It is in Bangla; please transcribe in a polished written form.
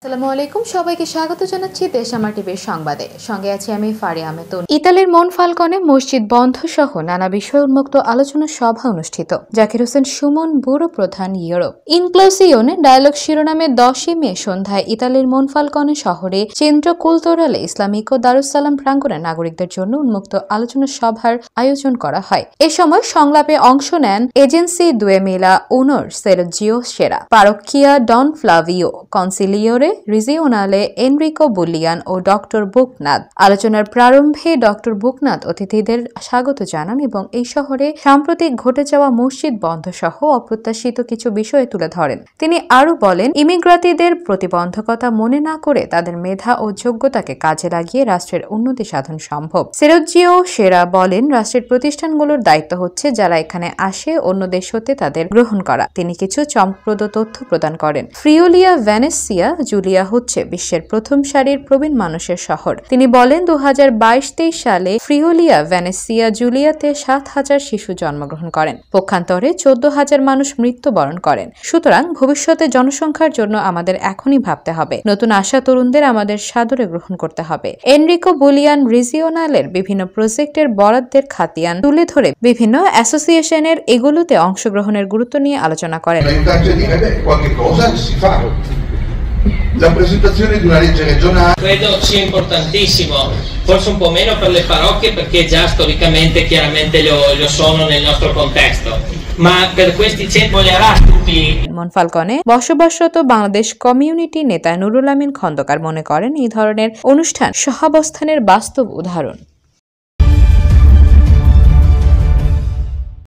আসসালামু আলাইকুম, সবাইকে স্বাগত জানাচ্ছি দেশ আমার টিভির সংবাদে। সঙ্গে আছি আমি ফারিয়া আহমেদ। ইতালির মনফালকনে মসজিদ বন্ধ সহ নানা বিষয় উন্মুক্ত আলোচনা সভা অনুষ্ঠিত। জাকির হোসেন সুমন ব্যুরো প্রধান ইউরোপ ইনক্লুসিওনে ডায়ালগ শিরোনামে 10 মে সন্ধ্যায় ইতালির মনফালকনে শহরে চেন্দ্র কুলতোরালে ইসলামিক ও দারুসালাম প্রাঙ্গণে নাগরিকদের জন্য উন্মুক্ত আলোচনা সভার আয়োজন করা হয়। এ সময় সংলাপে অংশ নেন এজেন্সি দুয়েমিলা উনোর সেরজিও সেরা, পারোকিয়া ডন ফ্লাভিও কনসিলিওরে রিজিওনালে এনরিকো বুলিয়ান ও ডক্টর বুকনাথ। আলোচনার প্রারম্ভে ডক্টর বুকনাথ অতিথিদের স্বাগত জানান এবং এই শহরে সাম্প্রতিক ঘটে যাওয়া মসজিদ বন্ধ সহ অপ্রত্যাশিত কিছু বিষয় তুলে ধরেন। তিনি আরও বলেন, ইমিগ্রাতিদের প্রতিবন্ধকতা মনে না করে তাদের মেধা ও যোগ্যতাকে কাজে লাগিয়ে রাষ্ট্রের উন্নতি সাধন সম্ভব। সেরজিও সেরা বলেন, রাষ্ট্রের প্রতিষ্ঠানগুলোর দায়িত্ব হচ্ছে যারা এখানে আসে অন্য দেশ হতে তাদের গ্রহণ করা। তিনি কিছু চমকপ্রদ তথ্য প্রদান করেন। ফ্রিওলিয়া ভেনেসিয়া জুলিয়া হচ্ছে বিশ্বের প্রথম সারির প্রবীণ মানুষের শহর। তিনি বলেন, 2022-23 সালে ফ্রিওলিয়া ভেনেসিয়া জুলিয়াতে 7,000 শিশু জন্মগ্রহণ করেন। পক্ষান্তরে 14,000 মানুষ মৃত্যুবরণ করেন। সুতরাং ভবিষ্যতে জনসংখ্যার জন্য আমাদের এখনই ভাবতে হবে। নতুন আশা তরুণদের আমাদের সাদরে গ্রহণ করতে হবে। এনরিকো বুলিয়ান রিজিওনালের বিভিন্ন প্রজেক্টের বরাদ্দের খাতিয়ান তুলে ধরে বিভিন্ন অ্যাসোসিয়েশনের এগুলোতে অংশগ্রহণের গুরুত্ব নিয়ে আলোচনা করেন। La presentazione di una legge regionale credo sia importantissimo, forse un po' meno per le parrocchie perché già storicamente chiaramente lo sono nel nostro contesto, ma per questi centri voglierà tutti। Monfalcone বসবাসরত বাংলাদেশ কমিউনিটি নেতা নুরুল আমিন খন্দকার মনে করেন, এই ধরনের অনুষ্ঠান সহাবস্থানের বাস্তব উদাহরণ।